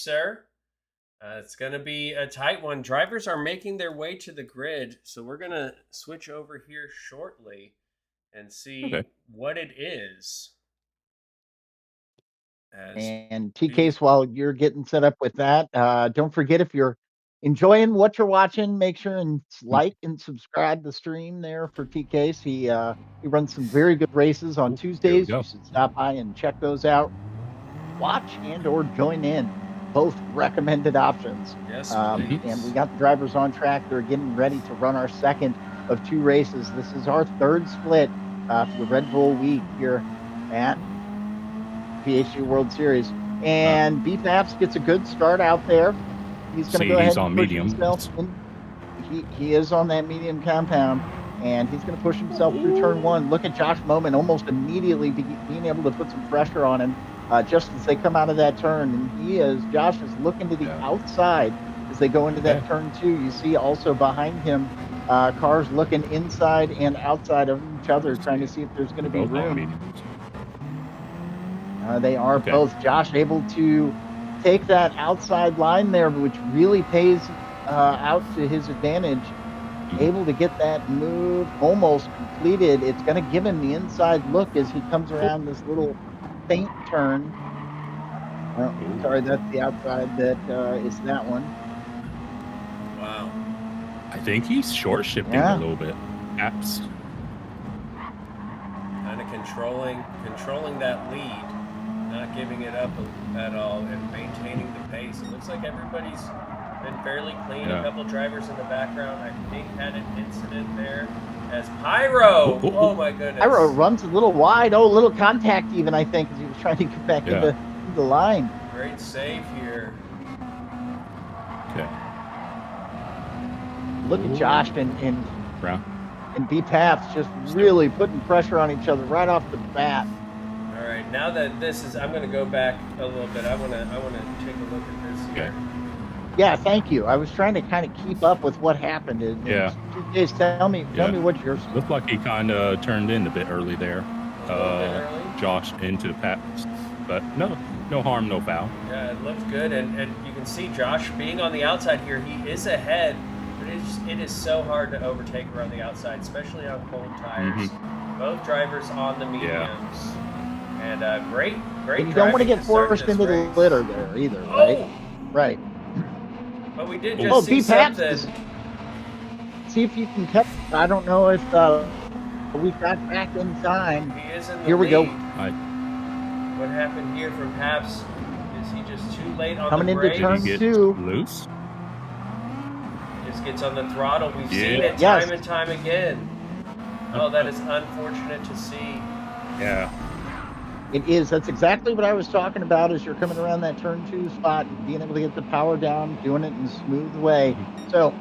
sir. It's going to be a tight one. Drivers are making their way to the grid, so we're going to switch over here shortly and see what it is. And TK's, while you're getting set up with that, don't forget, if you're enjoying what you're watching, make sure and like and subscribe the stream there for TK's. He runs some very good races on Tuesdays. You should stop by and check those out. Watch and or join in. Both recommended options. Yes, and we got the drivers on track. They're getting ready to run our second of 2 races. This is our third split for the Red Bull week here at PHG World Series. And BFAPS gets a good start out there. He's going to go ahead and push himself in. He is on that medium compound, and he's going to push himself through turn 1. Look at Josh Moman almost immediately being able to put some pressure on him just as they come out of that turn. And Josh is looking to the outside as they go into that turn 2. You see also behind him cars looking inside and outside of each other, trying to see if there's going to be room. They are both. Josh able to take that outside line there, which really pays out to his advantage. Able to get that move almost completed. It's going to give him the inside look as he comes around this little faint turn. Sorry, that's the outside. That is that one. Wow. I think he's short shifting a little bit. Apps. Kind of controlling that lead. Not giving it up at all and maintaining the pace. It looks like everybody's been fairly clean. A couple drivers in the background, I think, had an incident there. As Pyro, oh my goodness. Pyro runs a little wide. A little contact even, I think, as he was trying to get back into the line. Great save here. Okay. Look at Josh and B-Paths just really putting pressure on each other right off the bat. All right, now that I'm going to go back a little bit. I want to take a look at this here. Yeah, thank you. I was trying to kind of keep up with what happened. Tell me what yours. Looked like he kind of turned in a bit early there. Josh into the pass, but no harm, no foul. Yeah, it looked good, and you can see Josh being on the outside here. He is ahead, but it is so hard to overtake around the outside, especially on cold tires. Both drivers on the mediums. And great. And you don't want to get forced into the litter there either, right? Right. But we did just see something. See if you can catch. I don't know if we got back in time. He is in the Here we go. What happened here from Paps? Is he just too late on Coming the brakes? into turn 2. Loose. Just gets on the throttle. We've seen it time and time again. Oh, that is unfortunate to see. Yeah. It is. That's exactly what I was talking about as you're coming around that turn 2 spot, being able to get the power down, doing it in a smooth way. So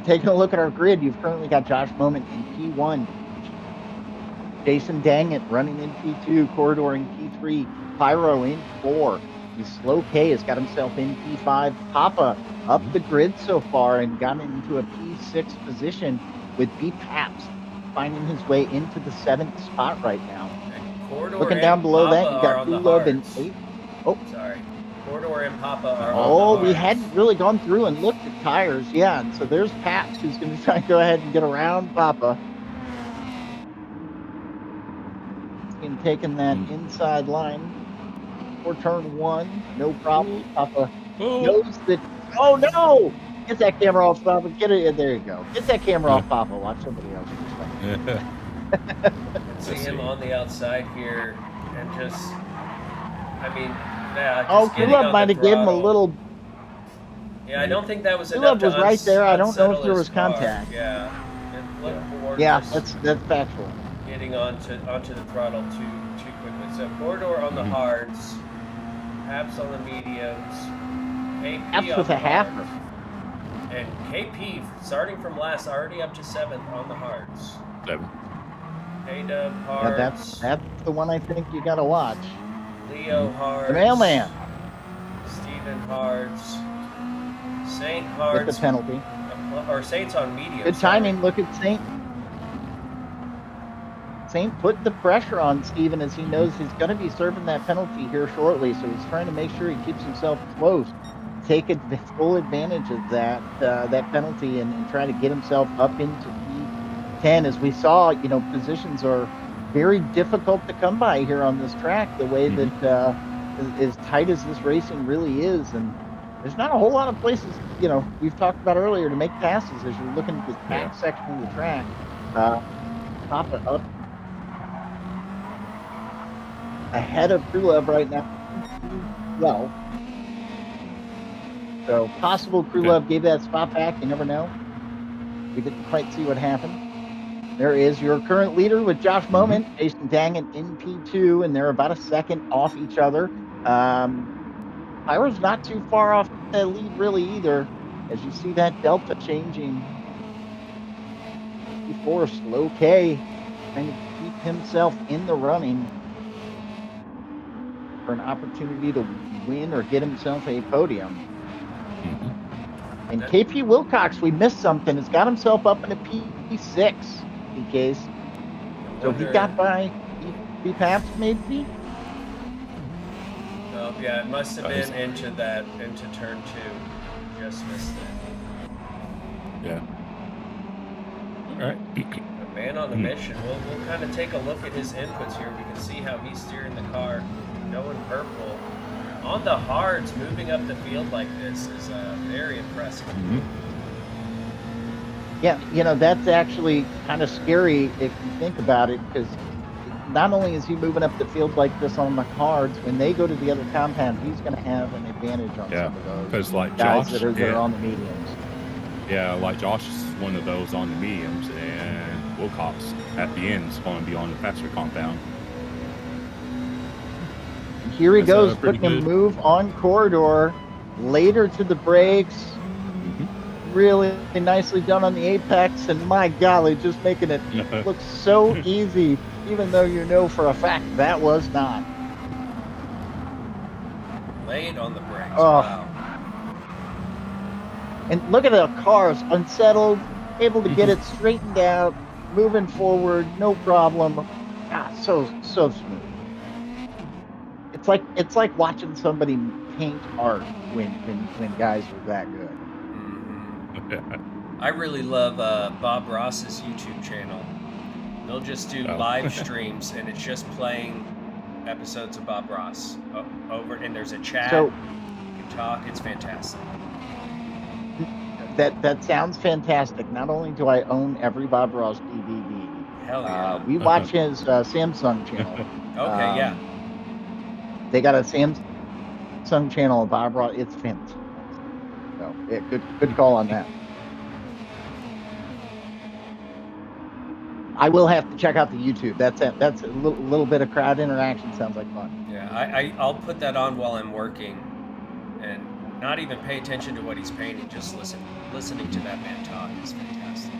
taking a look at our grid, you've currently got Josh Moman in P1, Jason Dangit running in P2, Corridor in P3, Pyro in 4. The Slow K has got himself in P5. Papa up the grid so far and got into a P6 position with B-Paps finding his way into the 7th spot right now. Corridor looking down below Papa that, you got Kulub and 8. Oh, sorry. Corridor and Papa are on the we hadn't really gone through and looked at tires. Yeah, and so there's Paps who's going to try and go ahead and get around Papa. And taking that inside line for turn 1. No problem. Papa knows that. Oh, no! Get that camera off, Papa. Get it. There you go. Get that camera off, Papa. Watch somebody else. See him on the outside here, and just, Kulub might have given him a little. Yeah, I don't think that was enough. Kulub was right there. I don't know if there was contact. Yeah, and look for that's factual. Getting onto the throttle too quickly. So Corridor on the hards, Paps on the mediums, KP Paps with the a halfer. And KP starting from last, already up to 7th on the hards. 7. A-Dub Hards. Yeah, that's the one I think you got to watch. Leo Hards. The mailman. Steven Hards. Saint Hards. With the penalty. Or Saint's on medium. Good timing. Look at Saint. Saint put the pressure on Steven as he knows he's going to be serving that penalty here shortly. So he's trying to make sure he keeps himself close. take full advantage of that penalty and try to get himself up into P10. As we saw, positions are very difficult to come by here on this track, the way that as tight as this racing really is. And there's not a whole lot of places, we've talked about earlier, to make passes as you're looking at this back section of the track. Pop it up ahead of Krulov right now. Well, so possible Krulov gave that spot back. You never know. We didn't quite see what happened. There is your current leader with Josh Moment, Jason Dangan in P2, and they're about a second off each other. Pyro's not too far off the lead really either, as you see that delta changing. Before Slow K trying to keep himself in the running for an opportunity to win or get himself a podium. And KP Wilcox, we missed something, has got himself up in a P6 in case. So he got by P-Paps maybe? Oh, yeah, it must have been into turn 2. Just missed it. Yeah. All right. A man on the mission. We'll kind of take a look at his inputs here. We can see how he's steering the car. Going purple. On the hards, moving up the field like this is very impressive. Yeah, that's actually kind of scary if you think about it, because not only is he moving up the field like this on the hards, when they go to the other compound, he's going to have an advantage on some of those because like guys Josh, that are on the mediums. Yeah, like Josh is one of those on the mediums, and Wilcox at the end is going to be on the faster compound. Here he goes, putting a move on corridor, later to the brakes. Really nicely done on the apex, and my golly, just making it look so easy, even though you know for a fact that was not. Laid on the brakes. Oh. Wow. And look at the cars, unsettled, able to get it straightened out, moving forward, no problem. So smooth. It's like watching somebody paint art when guys are that good. I really love Bob Ross's YouTube channel. They'll just do live streams, and it's just playing episodes of Bob Ross over, and there's a chat. So, you can talk. It's fantastic. That sounds fantastic. Not only do I own every Bob Ross DVD, hell yeah. We watch his Samsung channel. Okay, yeah. They got a Samsung channel, Bob Ross. It's fantastic. So, yeah, good call on that. I will have to check out the YouTube. That's a little bit of crowd interaction. Sounds like fun. Yeah, I'll put that on while I'm working, and not even pay attention to what he's painting. Just listening to that man talk is fantastic.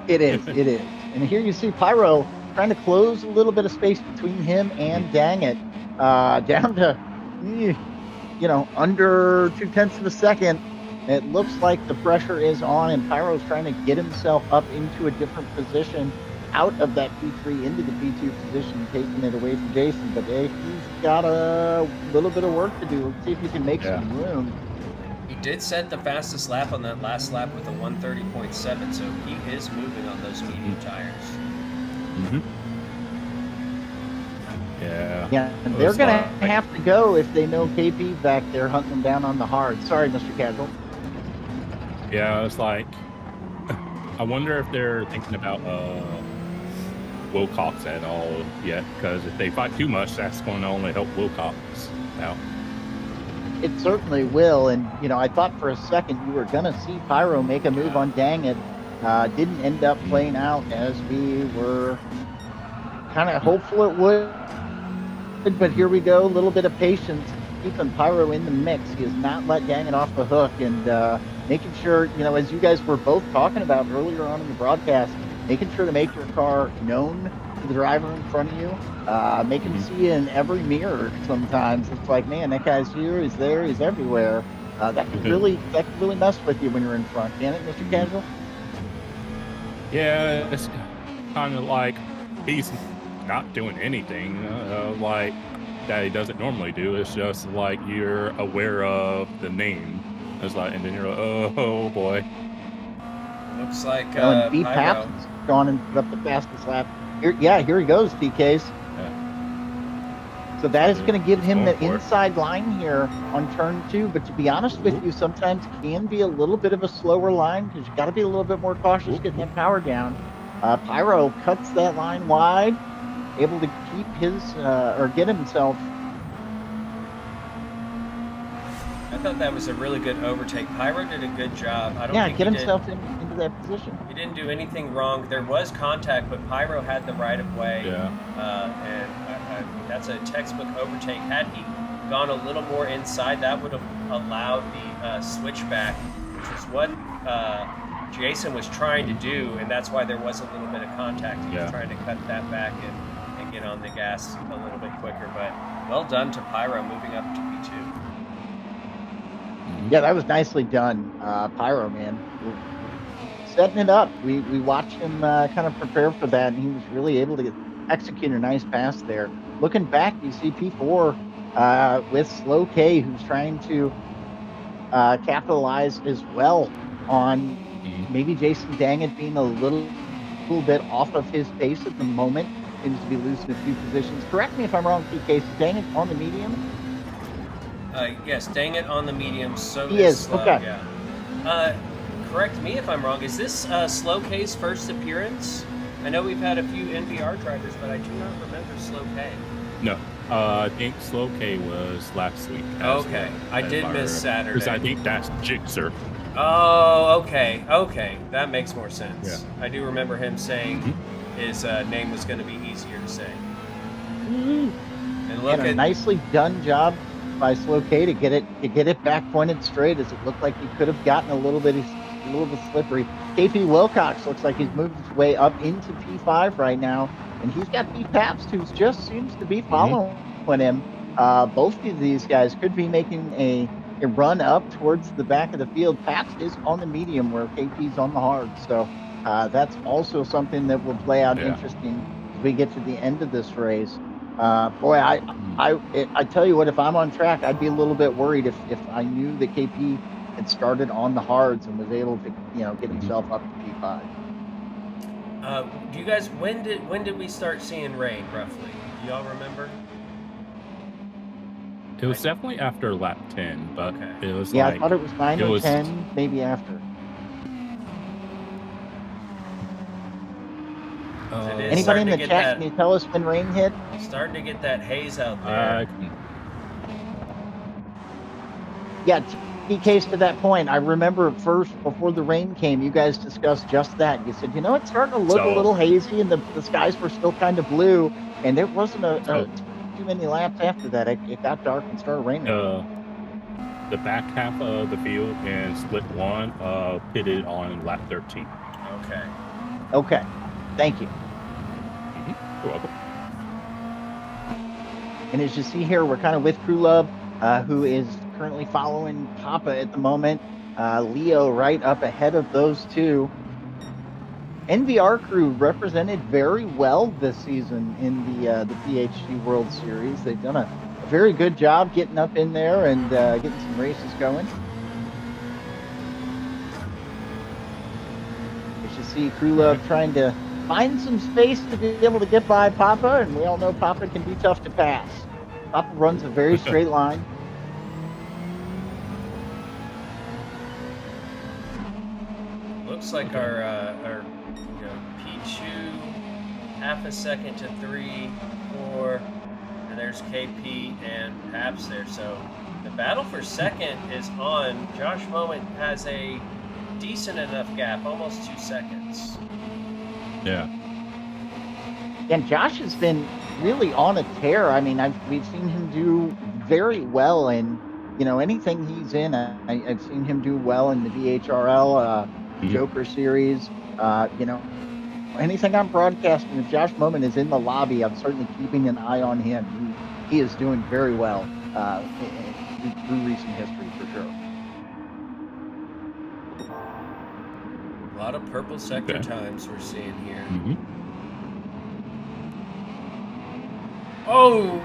It is. And here you see Pyro trying to close a little bit of space between him and Dangit, down to under 0.2 of a second. It looks like the pressure is on, and Pyro's trying to get himself up into a different position, out of that P3 into the P2 position, taking it away from Jason. But he's got a little bit of work to do. Let's see if he can make some room. He did set the fastest lap on that last lap with a 1:30.7, so he is moving on those medium tires. Yeah, and they're going to have to go if they know KP's back there hunting them down on the hard. Sorry, Mr. Casual. Yeah, it's like, I wonder if they're thinking about Wilcox at all yet, because if they fight too much, that's going to only help Wilcox out. It certainly will, and I thought for a second you were going to see Pyro make a move on Dangit. Didn't end up playing out as we were kind of hopeful it would. But here we go, a little bit of patience, keeping Pyro in the mix. He has not let Dangit off the hook, and making sure, as you guys were both talking about earlier on in the broadcast, making sure to make your car known to the driver in front of you. Make him see you in every mirror sometimes. It's like, man, that guy's here, he's there, he's everywhere. That could really mess with you when you're in front, can it, Mr. Casual? Yeah, it's kind of like he's not doing anything. Like that he doesn't normally do. It's just like you're aware of the name. It's like, and then you're like, oh boy. Looks like And B. Pyro. Paps has gone and put up the fastest lap. Here he goes, TKs. So that is going to give him the inside line here on turn 2. But to be honest with you, sometimes can be a little bit of a slower line because you got to be a little bit more cautious getting that power down. Pyro cuts that line wide, able to keep his or get himself. I thought that was a really good overtake. Pyro did a good job. I don't think get himself into that position. He didn't do anything wrong. There was contact, but Pyro had the right of way. Yeah. And that's a textbook overtake. Had he gone a little more inside, that would have allowed the switchback, which is what Jason was trying to do, and that's why there was a little bit of contact. He was trying to cut that back and get on the gas a little bit quicker. But well done to Pyro moving up to P2. Yeah, that was nicely done, Pyro, man. Setting it up. We watched him kind of prepare for that, and he was really able to execute a nice pass there. Looking back, you see P4 with Slow K, who's trying to capitalize as well on maybe Jason Dangett being a little bit off of his pace at the moment. Seems to be losing a few positions. Correct me if I'm wrong, PK. Is Dangett on the medium? Yes, Dangett on the medium. So he is. Slow, okay. Yeah. Correct me if I'm wrong. Is this Slow K's first appearance? I know we've had a few NVR drivers, but I do not remember Slow K. No. I think Slow K was last week. Okay. I did miss Saturday. Because I think that's Jixer. Oh, okay. Okay. That makes more sense. Yeah. I do remember him saying his name was going to be easier to say. And look at a nicely done job by Slow K to get it back pointed straight, as it looked like he could have gotten a little bit slippery. KP Wilcox looks like he's moved his way up into P5 right now, and he's got P. Pabst, who just seems to be following him. Both of these guys could be making a run up towards the back of the field. Pabst is on the medium where KP's on the hard, so that's also something that will play out interesting as we get to the end of this race. Boy, I tell you what, if I'm on track, I'd be a little bit worried if I knew that KP had started on the hards and was able to, get himself up to P5. Do you guys, when did we start seeing rain roughly? Do y'all remember? It was definitely after lap 10, but it was I thought it was 9 or 10, maybe after. Anybody in the chat, can you tell us when rain hit? Starting to get that haze out there. PKs to that point. I remember first, before the rain came, you guys discussed just that. You said, it's starting to look a little hazy, and the skies were still kind of blue, and there wasn't too many laps after that. It got dark and started raining. The back half of the field in split 1 pitted on lap 13. Okay. Thank you. You're welcome. And as you see here, we're kind of with Crew Love, who is currently following Papa at the moment. Leo right up ahead of those two. NVR Crew represented very well this season in the PHG World Series. They've done a very good job getting up in there and getting some races going. As you see, Crew Love trying to find some space to be able to get by Papa, and we all know Papa can be tough to pass. Papa runs a very straight line. Looks like our P2 half a second to 3, 4, and there's KP and Pabst there. So the battle for second is on. Josh Moment has a decent enough gap, almost 2 seconds. Yeah. And Josh has been really on a tear. I mean, we've seen him do very well in, anything he's in. I've seen him do well in the VHRL Joker Series. Anything I'm broadcasting, if Josh Moment is in the lobby, I'm certainly keeping an eye on him. He is doing very well through recent history, for sure. A lot of purple sector times we're seeing here. You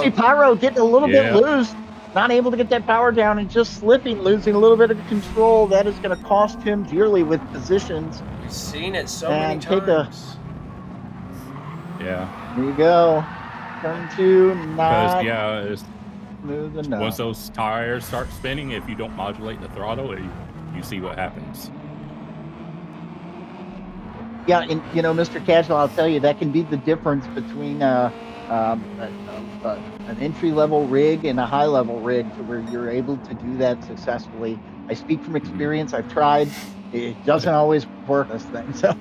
see Pyro. Pyro getting a little bit Yeah. loose, not able to get that power down and just slipping, losing a little bit of control. That is going to cost him dearly with positions. We've seen it so And many take a- times. Yeah. There you go. Turn 2, not It's smooth enough. once those tires start spinning, if you don't modulate the throttle, you see what happens. Yeah, and Mr. Casual, I'll tell you, that can be the difference between an entry-level rig and a high-level rig, to where you're able to do that successfully. I speak from experience. I've tried. It doesn't always work, this thing. So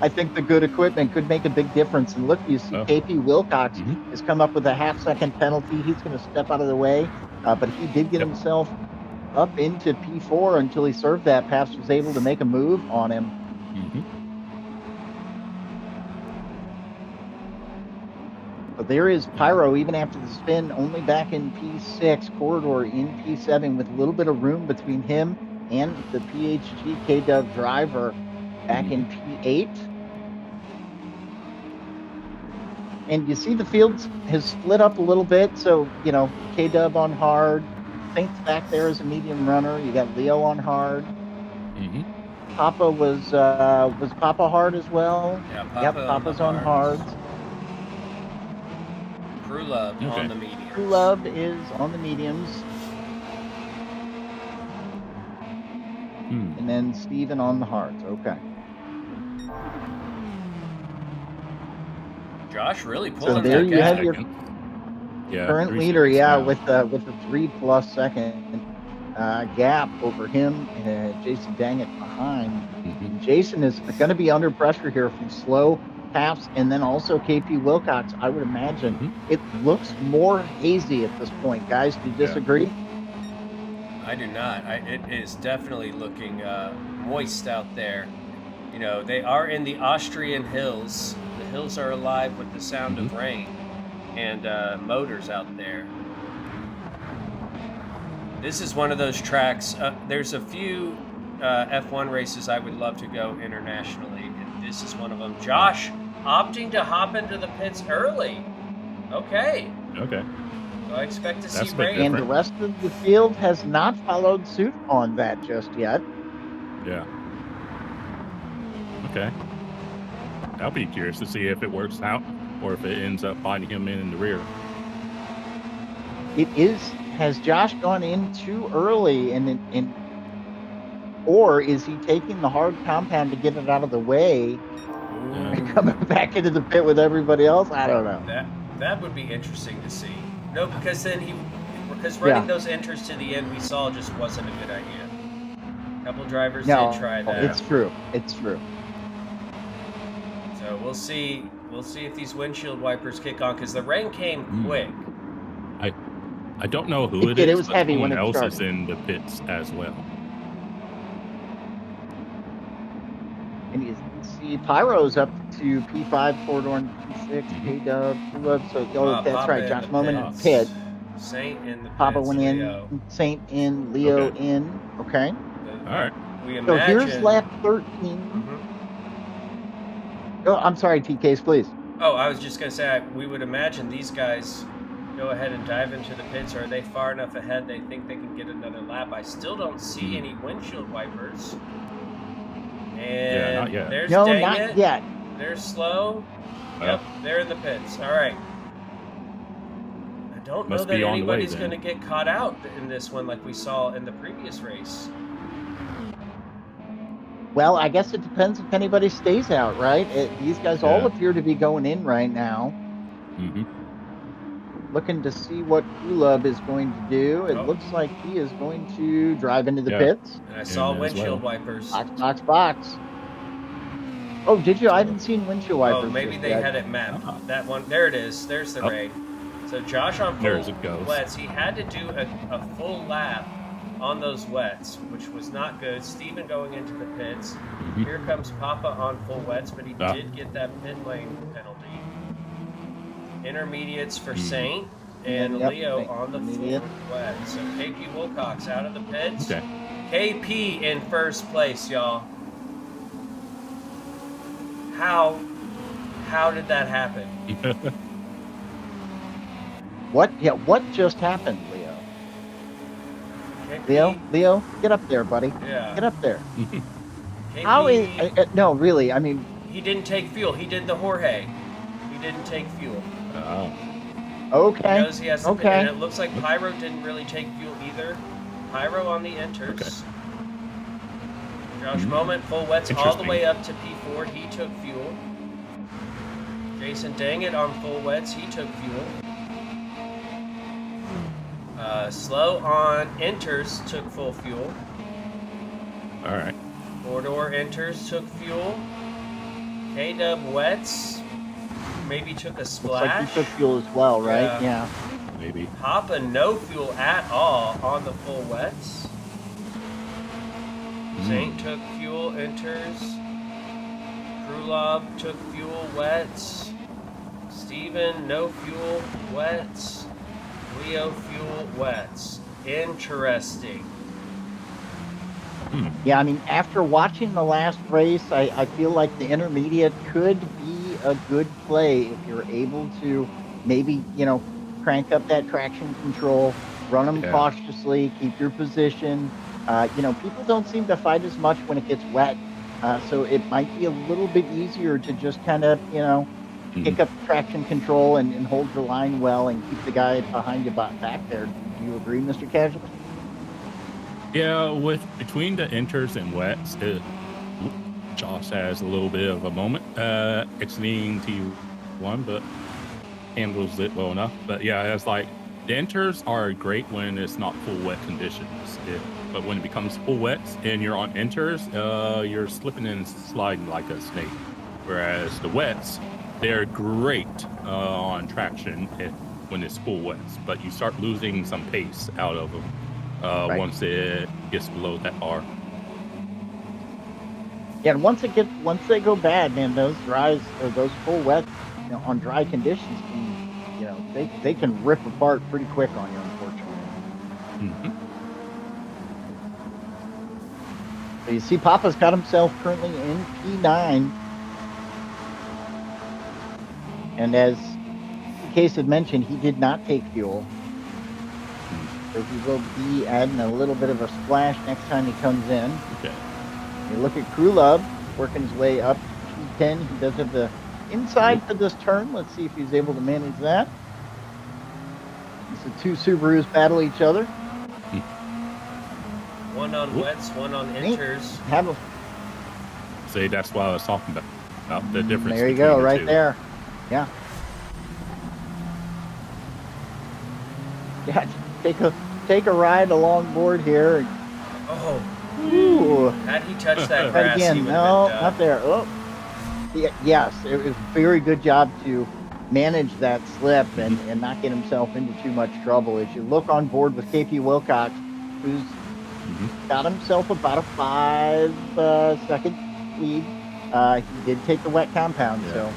I think the good equipment could make a big difference. And look, you see KP Wilcox has come up with a half-second penalty. He's going to step out of the way, but he did get himself up into P4 until he served that. Paps was able to make a move on him. But there is Pyro, even after the spin, only back in P6, Corridor in P7, with a little bit of room between him and the PHG K-Dub driver back in P8. And you see the field has split up a little bit. So, K-Dub on hard. Saint's back there as a medium runner. You got Leo on hard. Papa was Papa hard as well? Yeah, Papa's on hard. Crew Love on the mediums. Crew Love is on the mediums. And then Steven on the hards. Okay. Josh really pulling there that you gap. have your current leader, with a 3+ second gap over him and Jason Dangett behind. Jason is going to be under pressure here from slow Paps and then also KP Wilcox. I would imagine it looks more hazy at this point. Guys, do you disagree? I do not. It is definitely looking moist out there. They are in the Austrian hills. The hills are alive with the sound of rain and motors out there. This is one of those tracks. There's a few F1 races I would love to go internationally, and this is one of them. Josh opting to hop into the pits early. Okay. So I expect to see rain. And the rest of the field has not followed suit on that just yet. Yeah. Okay. I'll be curious to see if it works out or if it ends up biting him in the rear. Has Josh gone in too early or is he taking the hard compound to get it out of the way and coming back into the pit with everybody else? I don't know. That would be interesting to see. No, because running those enters to the end we saw just wasn't a good idea. A couple drivers did try that. It's true. So we'll see if these windshield wipers kick on, because the rain came quick. I don't know who it is. It was heavy when it else started. is in the pits as well. And you see Pyro's up to P5, Corridor in P6, K-Dub, so that's right, Josh Moman in pit. Saint in the pits. Papa went in, Leo. Saint in, Leo in. Okay. All right. We So imagine... here's lap 13. Oh, I'm sorry, TKs, please. Oh, I was just going to say, we would imagine these guys go ahead and dive into the pits, or are they far enough ahead they think they can get another lap? I still don't see any windshield wipers. And not yet. There's No, Dangett. not yet. They're slow. Yep, they're in the pits. All right. I don't know that anybody's going to get caught out in this one like we saw in the previous race. Well, I guess it depends if anybody stays out, right? These guys all appear to be going in right now. Looking to see what Kulub is going to do. It looks like he is going to drive into the pits. And I saw windshield wipers. Box. Oh, did you? I haven't seen windshield wipers. Oh, maybe they had it mapped. That one. There it is. There's the rain. So Josh on full wets. He had to do a full lap on those wets, which was not good. Steven going into the pits. Here comes Papa on full wets, but he did get that pit lane penalty. Intermediates for Saint and Leo on the full wet. So KP Wilcox out of the pits. KP in first place, y'all. How did that happen? What? Yeah, what just happened, Leo? KP, Leo, get up there, buddy. yeah. Get up there. KP, How is? No, really. I mean, he didn't take fuel. He did the Jorge. He didn't take fuel. okay. He knows he has to, Okay. and it looks like Pyro didn't really take fuel either. Pyro on the enters. Okay. Josh Moment, full wets all the way up to P4. He took fuel. Jason Dang It on full wets. He took fuel. Slow on enters took full fuel. All right. Four-door enters took fuel. K-Dub wets maybe took a splash. Looks like he took fuel as well, right? Yeah. Maybe. Papa no fuel at all on the full wets. Saint took fuel, enters. Krulov took fuel, wets. Steven, no fuel, wets. Leo, fuel, wets. Interesting. Yeah, I mean, after watching the last race, I feel like the intermediate could be a good play if you're able to maybe, crank up that traction control, run them cautiously, keep your position. People don't seem to fight as much when it gets wet. So it might be a little bit easier to just kind of, pick up traction control and hold your line well and keep the guy behind you back there. Do you agree, Mr. Casual? Yeah, between the enters and wets, Josh has a little bit of a moment exiting T1, but handles it well enough. But yeah, it's like the enters are great when it's not full wet conditions. But when it becomes full wets and you're on enters, you're slipping and sliding like a snake. Whereas the wets, they're great on traction when it's full wets, but you start losing some pace out of them once it gets below that R. Yeah, and once they go bad, man, those dries or those full wets, on dry conditions can, they can rip apart pretty quick on you, unfortunately. So you see, Papa's got himself currently in P9, and as Case had mentioned, he did not take fuel. So he will be adding a little bit of a splash next time he comes in. Okay. You look at Krulov working his way up to P10. He does have the inside for this turn. Let's see if he's able to manage that. The two Subarus battle each other. One on wets, one on enters. See, that's what I was talking about the difference. There you go, right there. Yeah. Yeah, take a ride along board here. Oh. Ooh. Had he touched that Right grass, again. he would No, have been done. not there. Oh. Yeah, yes, it was a very good job to manage that slip and not get himself into too much trouble. As you look on board with KP Wilcox, who's got himself about a 5-second lead. He did take the wet compound, so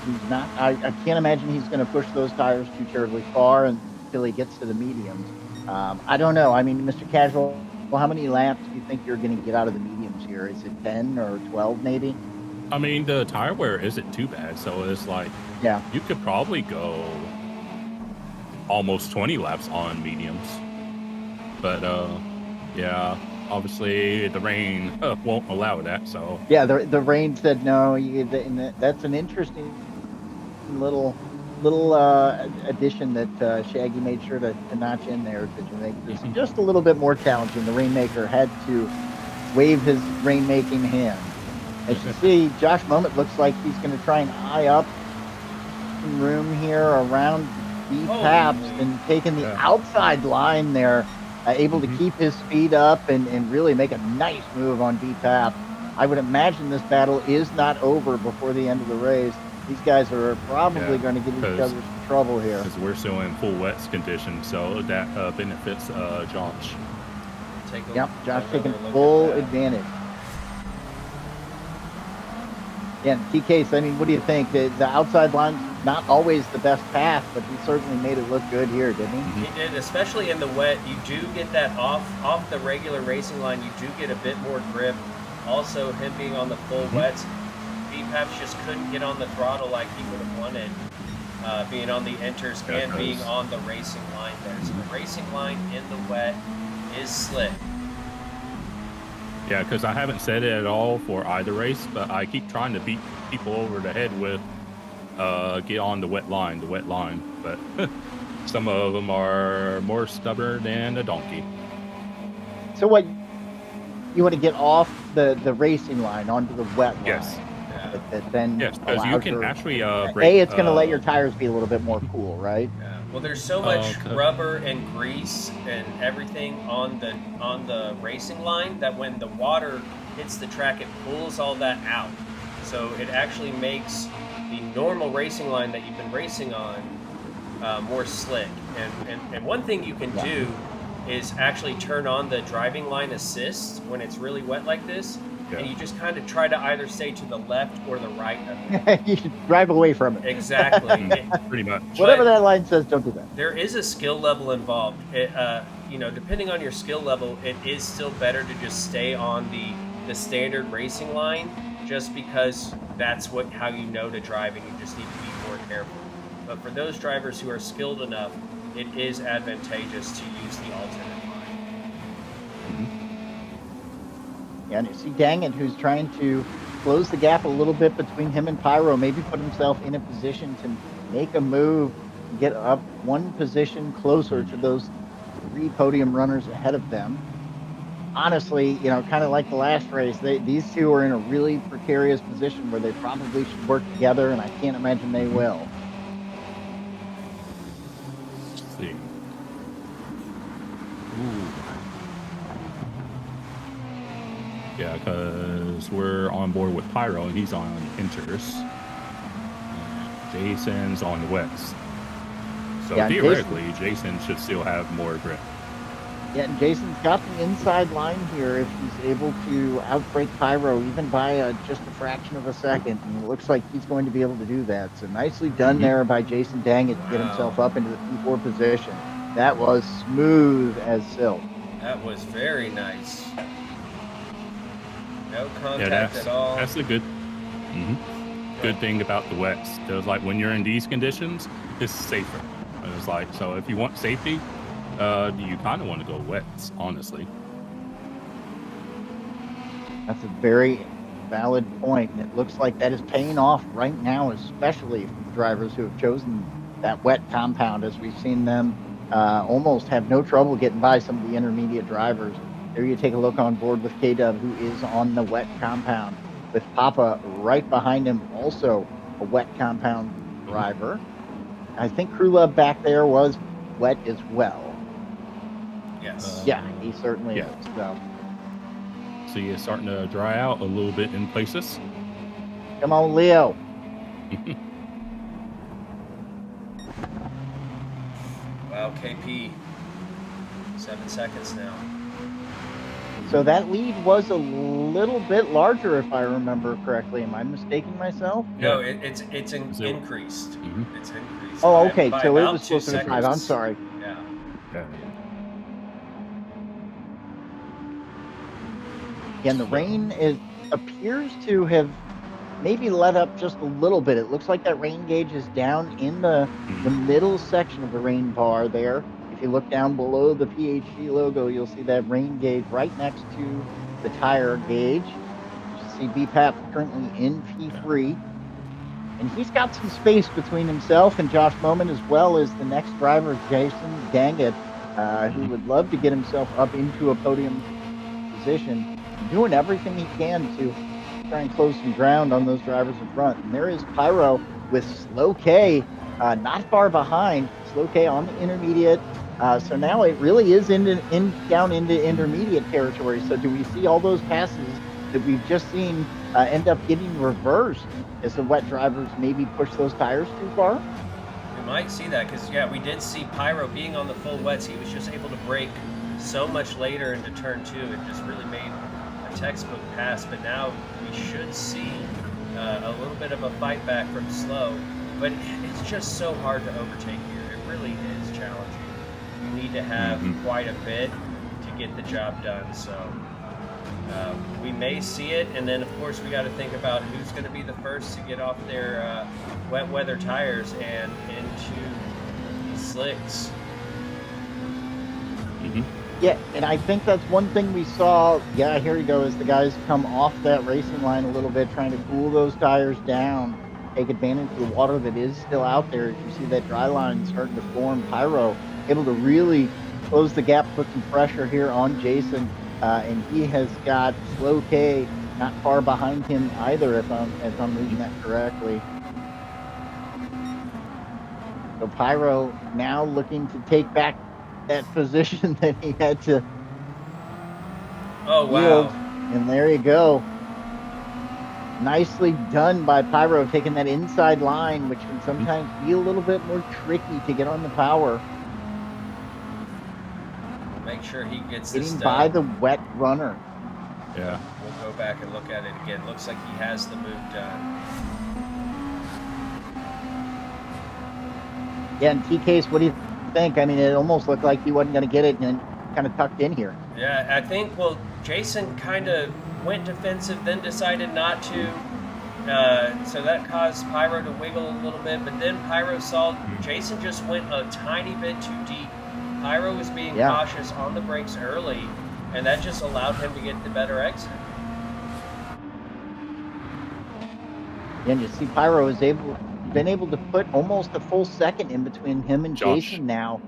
he's not. I can't imagine he's going to push those tires too terribly far until he gets to the mediums. I don't know. I mean, Mr. Casual, how many laps do you think you're going to get out of the mediums here? Is it 10 or 12 maybe? I mean, the tire wear isn't too bad, so it's like, you could probably go almost 20 laps on mediums. But, yeah, obviously the rain won't allow that, so. Yeah, the rain said no. That's an interesting little addition that Shaggy made sure to notch in there to make this just a little bit more challenging. The Rainmaker had to wave his rainmaking hand. As you see, Josh Moment looks like he's going to try and eye up some room here around B Paps and taking the outside line there, able to keep his speed up and really make a nice move on B Pap. I would imagine this battle is not over before the end of the race. These guys are probably going to give each other some trouble here. Because we're still in full wets conditions, so that benefits Josh. Josh taking full advantage. Yeah, TK, I mean, what do you think? The outside line's not always the best path, but he certainly made it look good here, didn't he? He did, especially in the wet. You do get that off the regular racing line. You do get a bit more grip. Also, him being on the full wets, B-Paps just couldn't get on the throttle like he would have wanted. being on the enters and being on the racing line there. So the racing line in the wet is slick. Yeah, because I haven't said it at all for either race, but I keep trying to beat people over the head with get on the wet line, but some of them are more stubborn than a donkey. So what, you want to get off the racing line onto the wet line? Yes. That then yes, because you can actually break, it's going to let your tires be a little bit more cool, right? Yeah. Well, there's so much rubber and grease and everything on the racing line that when the water hits the track, it pulls all that out. So it actually makes the normal racing line that you've been racing on more slick. And one thing you can do is actually turn on the driving line assist when it's really wet like this. Yeah. And you just kind of try to either stay to the left or the right of it. You should drive away from it. Exactly. Pretty much. Whatever that line says, don't do that. There is a skill level involved. Depending on your skill level, it is still better to just stay on the standard racing line, just because that's how you know to drive, and you just need to be more careful. But for those drivers who are skilled enough, it is advantageous to use the alternate line. Mm-hmm. And you see Dang It, who's trying to close the gap a little bit between him and Pyro, maybe put himself in a position to make a move, get up one position closer to those 3 podium runners ahead of them. Honestly, kind of like the last race, these two are in a really precarious position where they probably should work together, and I can't imagine they will. Let's see. Ooh. Yeah, because we're on board with Pyro, and he's on Inters. Jason's on the West. So theoretically, Jason should still have more grip. Yeah, and Jason's got the inside line here if he's able to outbrake Pyro even by just a fraction of a second. And it looks like he's going to be able to do that. So nicely done there by Jason Dang It to get himself up into the P4 position. That was smooth as silk. That was very nice. No contact at all. That's a good thing about the West. Because like when you're in these conditions, it's safer. It's like, so if you want safety, you kind of want to go West, honestly. That's a very valid point. And it looks like that is paying off right now, especially for the drivers who have chosen that wet compound, as we've seen them almost have no trouble getting by some of the intermediate drivers. There you take a look on board with K-Dub, who is on the wet compound, with Papa right behind him, also a wet compound driver. I think Crew Love back there was wet as well. Yes. Yeah, he certainly is. So. See, it's starting to dry out a little bit in places. Come on, Leo. Wow, KP. 7 seconds now. So that lead was a little bit larger, if I remember correctly. Am I mistaking myself? No, it's increased. Mm-hmm. It's increased. Oh, okay. So it was closer to 5. I'm sorry. Yeah. And the rain appears to have maybe let up just a little bit. It looks like that rain gauge is down in the middle section of the rain bar there. If you look down below the PHG logo, you'll see that rain gauge right next to the tire gauge. You see BPAP currently in P3. And he's got some space between himself and Josh Moment, as well as the next driver, Jason Dang It, who would love to get himself up into a podium position, doing everything he can to try and close some ground on those drivers in front. And there is Pyro with Slow K not far behind. Slow K on the intermediate. So now it really is down into intermediate territory. So do we see all those passes that we've just seen end up getting reversed as the wet drivers maybe push those tires too far? We might see that because, we did see Pyro being on the full wets. He was just able to brake so much later into turn 2. It just really made a textbook pass. But now we should see a little bit of a fight back from Slow. But it's just so hard to overtake here. It really is challenging. You need to have quite a bit to get the job done. So We may see it, and then of course we got to think about who's going to be the first to get off their wet weather tires and into the slicks. Yeah, and I think that's one thing we saw. Yeah, here you go, as the guys come off that racing line a little bit, trying to cool those tires down, take advantage of the water that is still out there. As you see that dry line starting to form, Pyro able to really close the gap, put some pressure here on Jason, and he has got Slow K not far behind him either, if I'm reading that correctly. So Pyro now looking to take back that position that he had to yield. And there you go. Nicely done by Pyro, taking that inside line, which can sometimes be a little bit more tricky to get on the power. We'll make sure he gets this Getting done. by the wet runner. Yeah. We'll go back and look at it again. Looks like he has the move done. Yeah, and T-Case, what do you think? I mean, it almost looked like he wasn't going to get it and kind of tucked in here. Yeah, I think, well, Jason kind of went defensive, then decided not to. So that caused Pyro to wiggle a little bit, but then Pyro saw Jason just went a tiny bit too deep. Pyro was being cautious on the brakes early, and that just allowed him to get the better exit. And you see Pyro is been able to put almost a full second in between him and Jason now.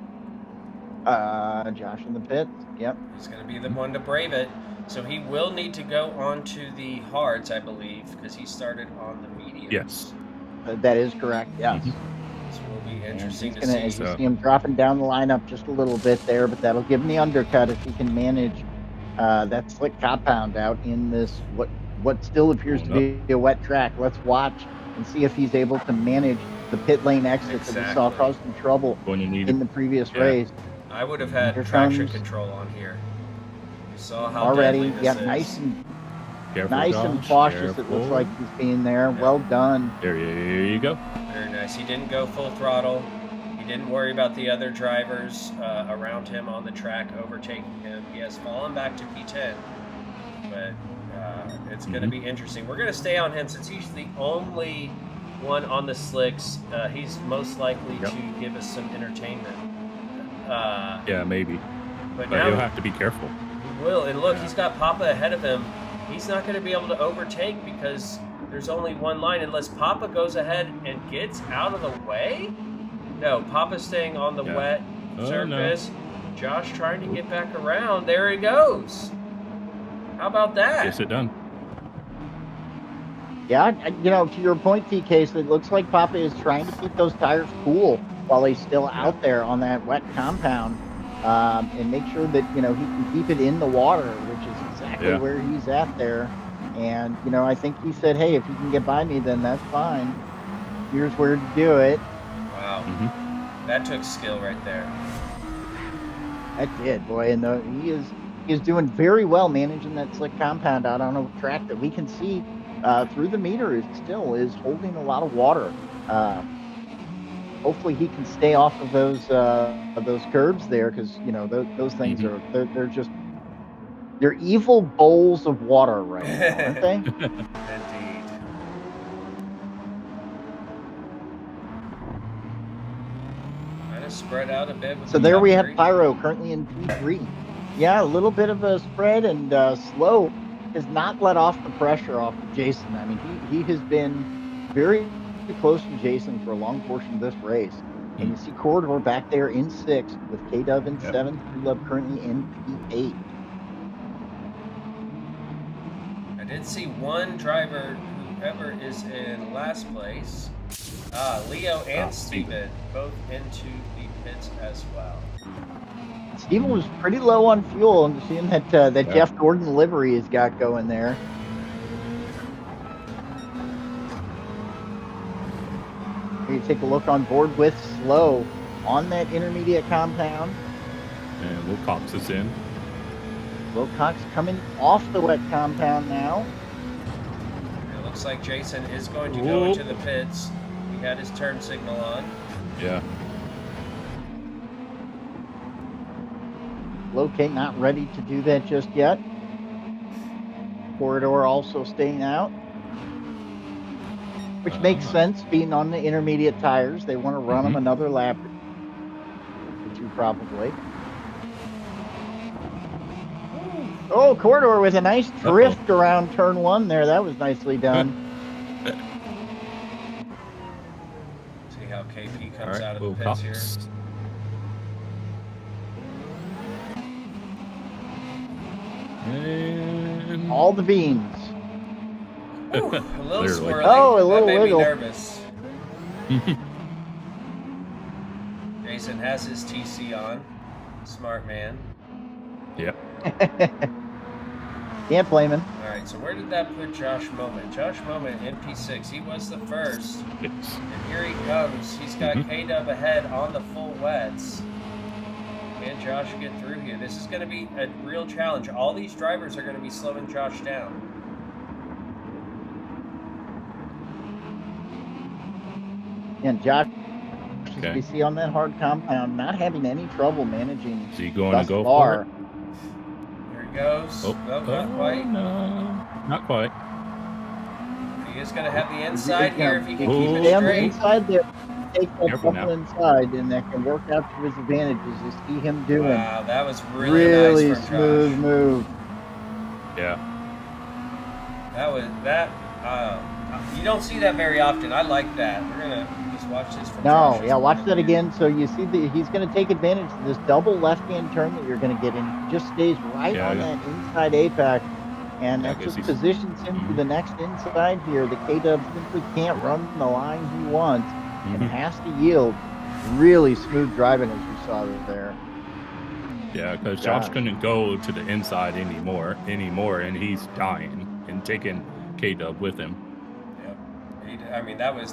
Josh in the pits. Yep. He's going to be the one to brave it. So he will need to go onto the hards, I believe, because he started on the mediums. Yes. That is correct, yes. This will be interesting to see. You So. see him dropping down the lineup just a little bit there, but that'll give him the undercut if he can manage that slick compound out in this, what still appears to be a wet track. Let's watch and see if he's able to manage the pit lane exit that we saw cause some trouble in the previous race. I would have had traction control on here. You saw how already, deadly this is. nice and Careful, nice Josh. and cautious. Careful. It looks like he's being there. Well done. There you go. Very nice. He didn't go full throttle. He didn't worry about the other drivers around him on the track overtaking him. He has fallen back to P10, but it's going to be interesting. We're going to stay on him since he's the only one on the slicks. He's most likely to give us some entertainment. Yeah, maybe. But But now you'll have to be careful. he will. And look, he's got Papa ahead of him. He's not going to be able to overtake because there's only one line unless Papa goes ahead and gets out of the way. No, Papa's staying on the wet surface. No. Josh trying to get back around. There he goes. How about that? Gets it done. Yeah, you know, to your point, TK, so it looks like Papa is trying to keep those tires cool while he's still out there on that wet compound, and make sure that, you know, he can keep it in the water, which is exactly where he's at there. And, you know, I think he said, hey, if you can get by me, then that's fine. Here's where to do it. Wow. That took skill right there. That did, boy. And he is doing very well managing that slick compound out on a track that we can see through the meter is holding a lot of water. Hopefully he can stay off of those curbs there, because, you know, those things they're just, they're evil bowls of water right now, aren't they? Indeed. Kind of spread out a bit. So there we have Pyro currently in P3. Yeah, a little bit of a spread, and Slow has not let off the pressure off of Jason. I mean, he has been very close to Jason for a long portion of this race. And you see Corridor back there in 6th with K-Dub in 7th, Love currently in P8. I did see one driver, whoever is in last place, Leo and Steven, both into the pits as well. Steven was pretty low on fuel, and seeing that Jeff Gordon livery has got going there. Here you take a look on board with Slow on that intermediate compound. And Wilcox is in. Wilcox coming off the wet compound now. It looks like Jason is going to go into the pits. He had his turn signal on. Yeah. Locate not ready to do that just yet. Corridor also staying out, which makes sense being on the intermediate tires. They want to run them another lap or two, probably. Oh, Corridor with a nice drift around turn 1 there. That was nicely done. See how KP comes out of the pits here. And all the beans. Ooh, a little swirly. Oh, a little that made wiggle. me nervous. Jason has his TC on. Smart man. Yep. Can't blame him. All right, so where did that put Josh Moment? Josh Moment in P6. He was the first. Yes. And here he comes. He's got K-Dub ahead on the full wets. Can Josh get through here? This is going to be a real challenge. All these drivers are going to be slowing Josh down. And Josh, as we see on that hard compound, not having any trouble managing. Is he going to go far. for it? Here he goes. Oh, not quite. No, not quite. He is going to have the inside here if he can keep it Stay on the straight. inside there. Take that Careful couple now. inside, and that can work out to his advantages. You see him doing. Wow, that was really nice from smooth Josh. move. Yeah. That was that. You don't see that very often. I like that. We're gonna just watch this from No, Josh. yeah, watch that again. So you see that he's going to take advantage of this double left-hand turn that you're going to get in. He just stays right on that inside apex, and that just positions him for the next inside here. The K-Dub simply can't run the line he wants and has to yield. Really smooth driving as you saw there. Yeah, because Josh couldn't go to the inside anymore, and he's dying and taking K-Dub with him. I mean, that was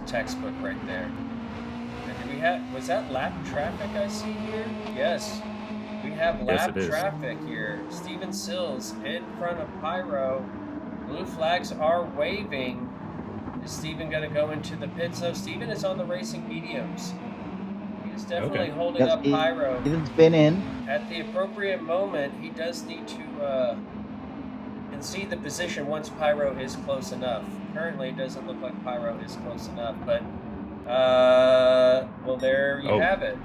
textbook right there. And do we have, was that lap traffic I see here? Yes. We have lap traffic here. Steven Sills in front of Pyro. Blue flags are waving. Is Steven going to go into the pits? So Steven is on the racing mediums. He is definitely holding up Pyro. Steven's been in. At the appropriate moment, he does need to concede the position once Pyro is close enough. Currently, it doesn't look like Pyro is close enough, but well, there you have it.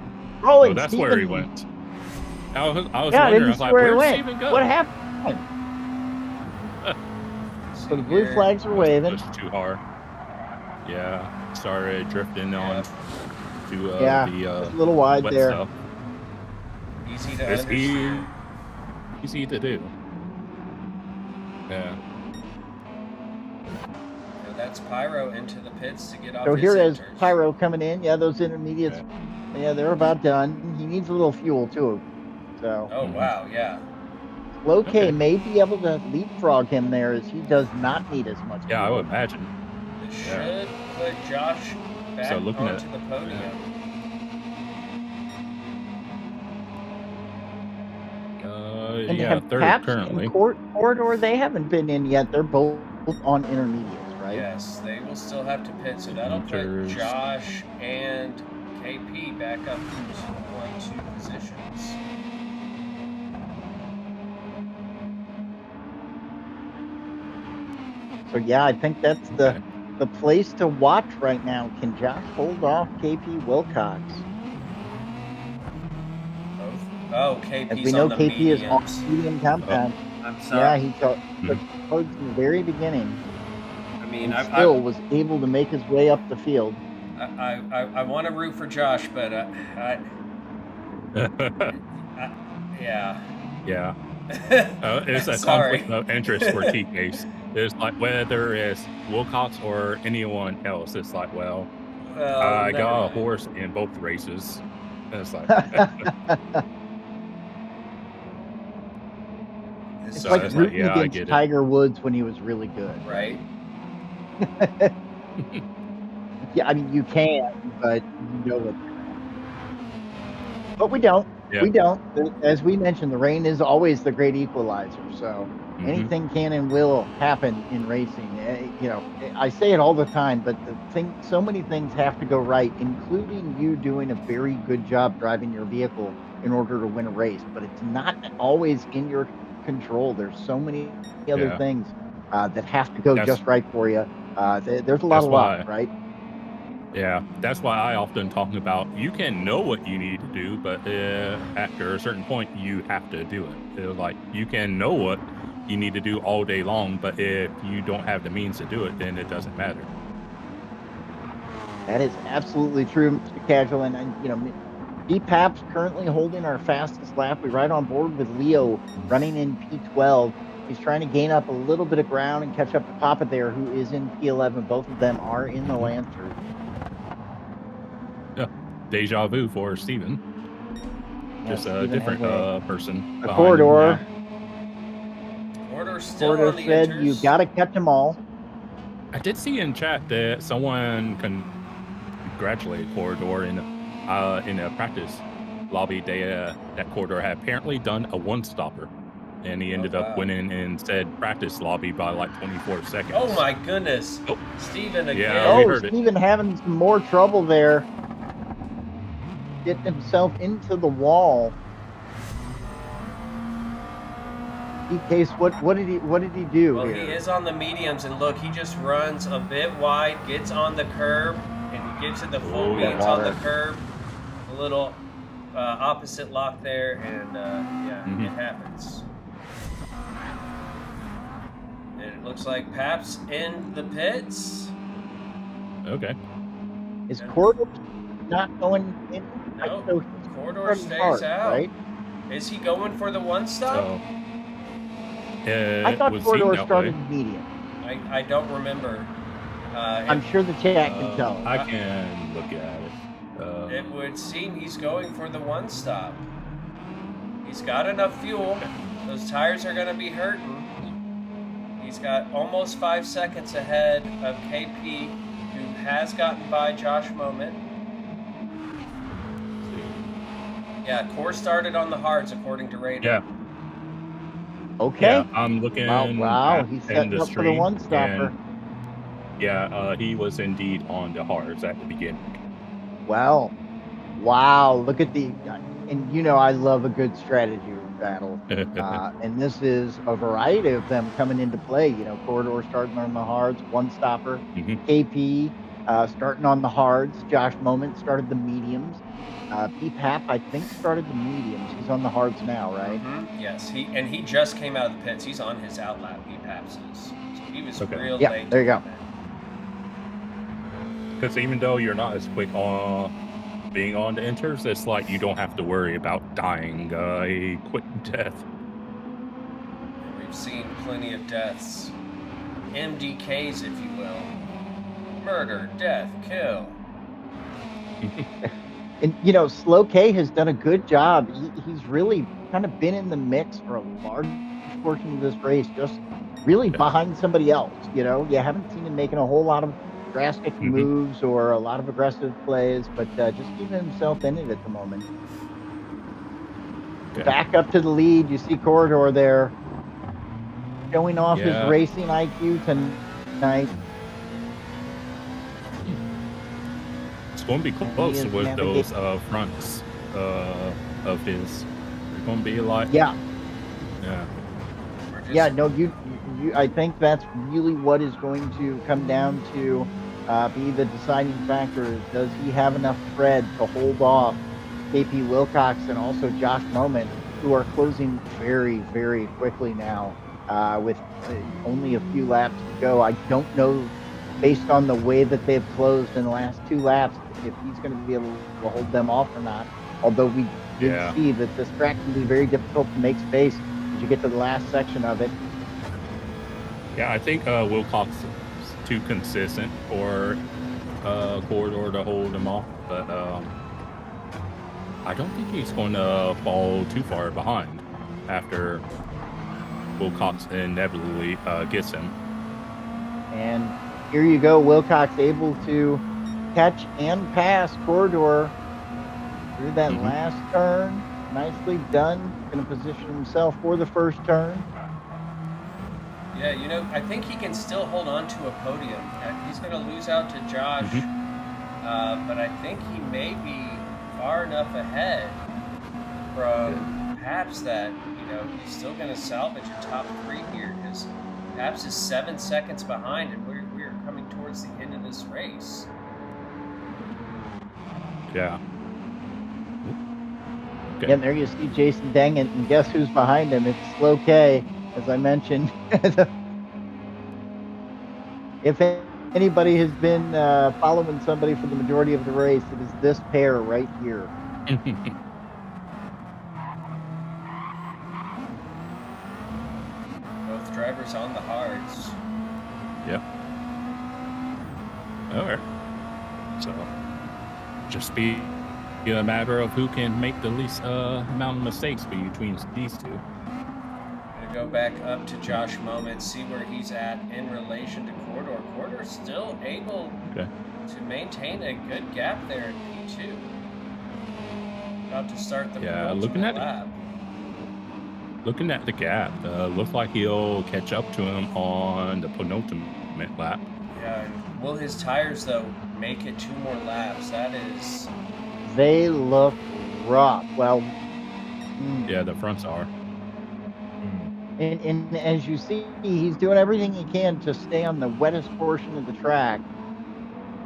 Oh, that's Steven, where he went. I was I wondering, didn't I was see like, where he where'd went. Steven go? What happened? So the blue flags are waving. Pushed too hard. Yeah, started drifting on to the just a little wide wet there. stuff. Easy to It's understand. easy to do. Yeah. That's Pyro into the pits to get off So his here is centers. Pyro coming in. Yeah, those intermediates. Yeah, they're about done. He needs a little fuel too. So. Oh wow, yeah. Low K may be able to leapfrog him there, as he does not need as much. Yeah, I would imagine. It should put Josh back looking onto the podium. And yeah, have third Paps currently. and Corridor, they haven't been in yet. They're both on intermediates, right? Yes, they will still have to pit, so that'll put Josh and KP back up into 1-2 positions. So yeah, I think that's the place to watch right now. Can Josh hold off KP Wilcox? Oh, KP's as we know, on the KP is on mediums. medium compound. I'm sorry. Yeah, he took from the very beginning. I mean, and still was able to make his way up the field. I want to root for Josh, but yeah. Yeah. It's a Sorry. conflict of interest for T-Case. It's like whether it's Wilcox or anyone else. It's like, well I got a horse in both races. And it's like, it's like rooting against Tiger Woods when he was really good. Right. Yeah, I mean, you can, but you know what. But we don't. Yeah. We don't. As we mentioned, the rain is always the great equalizer. So anything can and will happen in racing. You know, I say it all the time, but so many things have to go right, including you doing a very good job driving your vehicle in order to win a race. But it's not always in your control. There's so many other Yeah. things that have to go That's just right for you. There's a lot that's of luck, why right? yeah, that's why I often talk about you can know what you need to do, but after a certain point, you have to do it. Like you can know what you need to do all day long, but if you don't have the means to do it, then it doesn't matter. That is absolutely true, Mr. Casual. And you know, DPAP's currently holding our fastest lap. We're right on board with Leo running in P12. He's trying to gain up a little bit of ground and catch up to Papa there, who is in P11. Both of them are in the Mhm. Lancers. Yeah, deja vu for Steven. Yeah, Just a Steven has different person a behind him now. corridor. Corridor's still Corridor on the said, "You inters. got to catch them all." I did see in chat that someone congratulated Corridor in a practice lobby. That Corridor had apparently done a one stopper, and he ended up wow. winning in said practice lobby by like 24 seconds. Oh my goodness. Oh, Steven again. yeah, we Oh, heard it. Steven having some more trouble there. Getting himself into the wall. Case, what did he do Well, here? he is on the mediums, and look, he just runs a bit wide, gets on the curb, and he gets to the full Oh, beams yeah. on the curb. A little opposite lock there, and yeah, it happens. And it looks like Pap's in the pits. Okay. Is Corridor not going in? No, So Corridor stays hard, out. right? Is he going for the one stop? So, I thought Corridor started medium. I don't remember. I'm sure the chat can tell. I can look at it. It would seem he's going for the one stop. He's got enough fuel. Those tires are going to be hurting. He's got almost 5 seconds ahead of KP, who has gotten by Josh Moment. Yeah, Core started on the hards according to radar. Yeah. Okay. Yeah, I'm looking. Wow, he's setting up for the one stopper. Yeah, he was indeed on the hards at the beginning. Wow. Look at and you know I love a good strategy battle. And this is a variety of them coming into play. You know, Corridor starting on the hards, one stopper. KP starting on the hards. Josh Moment started the mediums. PPAP, I think, started the mediums. He's on the hards now, right? Yes, he just came out of the pits. He's on his outlap, PPAP's is. So he was real yeah, late. there you go. Because even though you're not as quick on being on the inters, it's like you don't have to worry about dying a quick death. We've seen plenty of deaths. MDKs, if you will. Murder, death, kill. And, you know, Slow K has done a good job. He's really kind of been in the mix for a large portion of this race, just really behind somebody else. You know, you haven't seen him making a whole lot of drastic moves or a lot of aggressive plays, but just keeping himself in it at the moment. Okay. Back up to the lead. You see Corridor there showing off his racing IQ tonight. It's going to be close with those fronts of his. It's going to be like yeah. No, you. I think that's really what is going to come down to be the deciding factor. Does he have enough tread to hold off KP Wilcox and also Josh Moment, who are closing very, very quickly now with only a few laps to go? I don't know, based on the way that they've closed in the last 2 laps, if he's going to be able to hold them off or not. Although we did see that this track can be very difficult to make space as you get to the last section of it. Yeah, I think Wilcox is too consistent for Corridor to hold him off, but I don't think he's going to fall too far behind after Wilcox inevitably gets him. And here you go, Wilcox able to catch and pass Corridor through that last turn. Nicely done. Going to position himself for the first turn. Yeah, you know, I think he can still hold on to a podium. He's going to lose out to Josh, but I think he may be far enough ahead from Paps that, you go. He's still going to salvage a top 3 here because Pabst is 7 seconds behind, and we're coming towards the end of this race. Yeah. Okay. Yeah, and there you see Jason Dangent, and guess who's behind him? It's Slow K, as I mentioned. If anybody has been following somebody for the majority of the race, it is this pair right here. Both drivers on the hards. Yep. All right. So, just be a matter of who can make the least amount of mistakes between these two. Gonna go back up to Josh Moment, see where he's at in relation to Corridor. Corridor's still able to maintain a good gap there in P2. About to start the lap. Looking at the gap, looks like he'll catch up to him on the penultimate lap. Yeah, and will his tires, though, make it 2 more laps? That is... They look rough. Well, yeah, the fronts are. And as you see, he's doing everything he can to stay on the wettest portion of the track.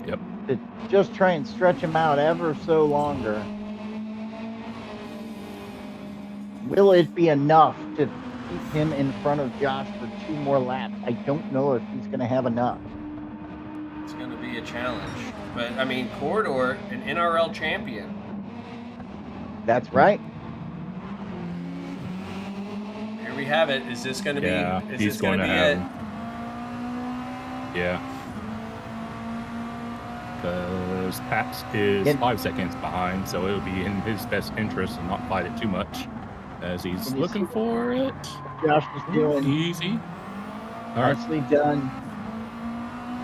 Yep. To just try and stretch him out ever so longer. Will it be enough to keep him in front of Josh for 2 more laps? I don't know if he's going to have enough. It's going to be a challenge. But, I mean, Corridor, an NRL champion. That's right. Here we have it. Is this going to be is he's this going to be have it? Yeah. Because Pabst is 5 seconds behind, so it'll be in his best interest to not fight it too much as he's looking for it. Josh was doing easy. All right. nicely done.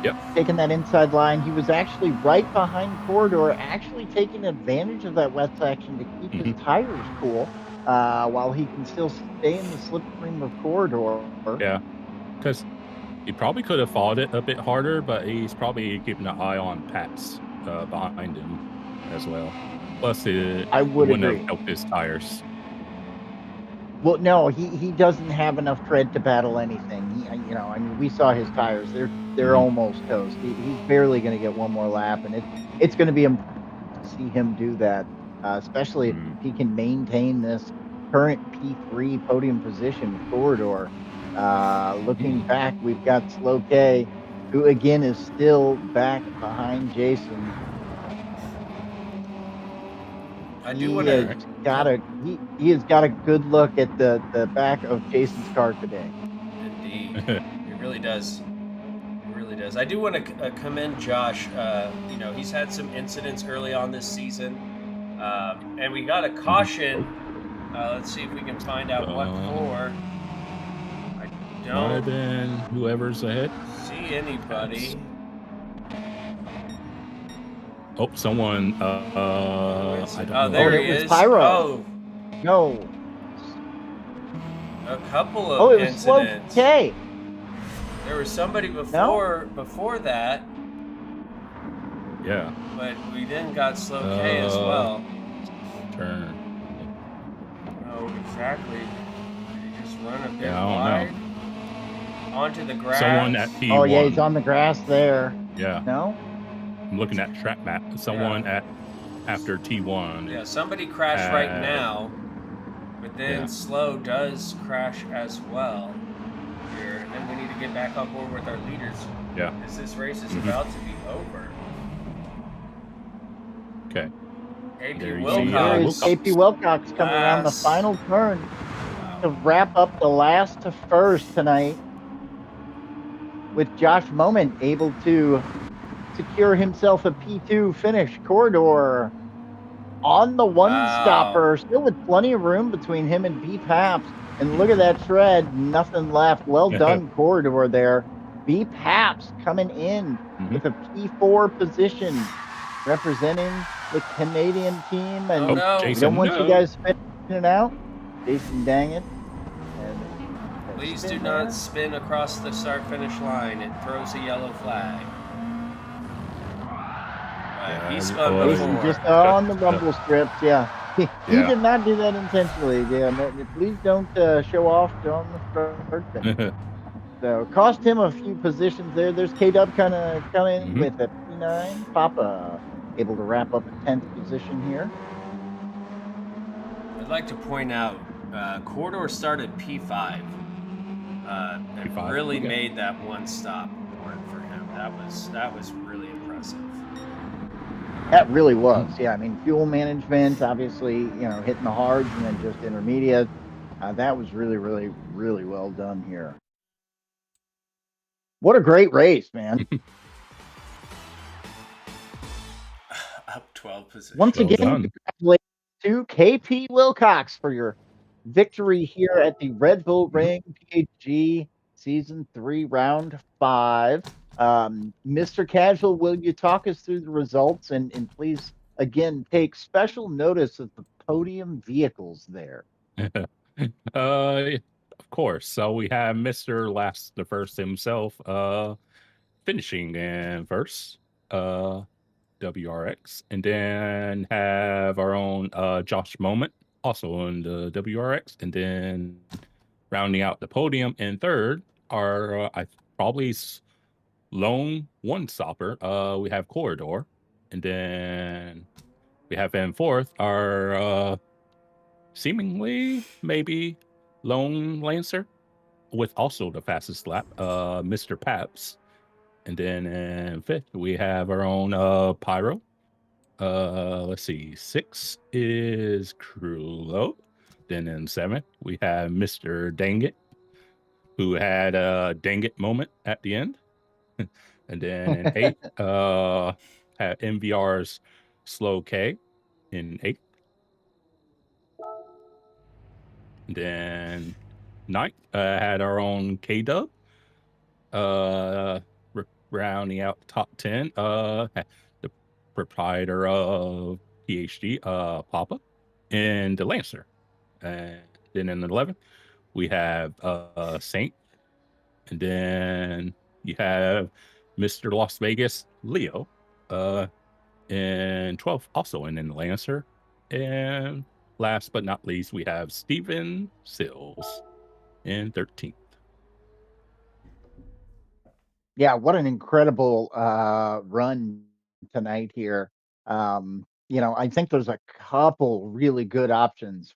Yep. Taking that inside line. He was actually right behind Corridor, actually taking advantage of that wet section to keep his tires cool while he can still stay in the slipstream of Corridor. Yeah. Because he probably could have fought it a bit harder, but he's probably keeping an eye on Pabst behind him as well. Plus, I would wouldn't agree. have helped his tires. Well, no, he doesn't have enough tread to battle anything. I mean, we saw his tires; they're almost toast. He's barely going to get 1 more lap, and it's going to be impressive to see him do that, especially if he can maintain this current P3 podium position with Corridor. Looking back, we've got Slow K, who again is still back behind Jason. He has got a good look at the back of Jason's car today. Indeed, it really does. It really does. I do want to commend Josh. He's had some incidents early on this season, and we got a caution. Let's see if we can find out what for. I don't Might have been whoever's ahead. See anybody. Oh, someone. I don't know. There it he was is. Pyro. Oh, No. a couple of it was Slow incidents. K. There was somebody before that, Yeah. but we then got Slow K as well. Turn. Oh, exactly. Did he just run a bit Yeah, I wide? don't know. Onto the grass. Someone at P1. Oh yeah, he's on the grass there. Yeah. No. I'm looking at track map. Someone after T1. Yeah, somebody crashed right now, but then Slow does crash as well here, and then we need to get back on board with our leaders. Yeah. Because this race is about to be over. Okay. AP There you There Wilcox. is AP Wilcox coming around the final turn to wrap up the last to first tonight, with Josh Moment able to secure himself a P2 finish. Corridor on the one-stopper, still with plenty of room between him and B. Pabst. And look at that tread, nothing left. Well done, Corridor there. B. Pabst coming in with a P4 position, representing the Canadian team. And we don't want you guys spinning out. Jason Dangent. Please do not spin across the start-finish line. It throws a yellow flag. He spun Jason before. just on the rumble strips, yeah. He did not do that intentionally. Yeah, no, please don't show off on the start finish. So cost him a few positions there. There's K-Dub kind of coming Mhm. with a P9. Papa able to wrap up a 10th position here. I'd like to point out Corridor started P5 and P5. really Okay. made that one stop work for him. That was really impressive. That really was. Yeah, I mean, fuel management, obviously, hitting the hards and then just intermediate. That was really, really, really well done here. What a great race, man. Up 12 positions. Once Well again, done. congratulations to KP Wilcox for your victory here at the Red Bull Mhm. Ring PHG Season 3, Round 5. Mr. Casual, will you talk us through the results and please, again, take special notice of the podium vehicles there? Of course. So we have Mr. Last the First himself, finishing in first, WRX, and then have our own Josh Moment also in the WRX, and then rounding out the podium in third are I probably lone one stopper. We have Corridor, and then we have in fourth our seemingly maybe lone Lancer with also the fastest lap, Mr. Paps. And then in fifth, we have our own Pyro. Let's see, six is Crulo. Then in seventh, we have Mr. Dang It, who had a Dang It moment at the end. And then in eighth, had MVR's Slow K in eighth. And then ninth, had our own K Dub. Rounding out the top 10, the proprietor of PHG, Papa, and the Lancer. And then in the 11th, we have Saint. And then you have Mr. Las Vegas, Leo, in 12th, also in the Lancer. And last but not least, we have Steven Sills in 13th. Yeah, what an incredible run tonight here. I think there's a couple really good options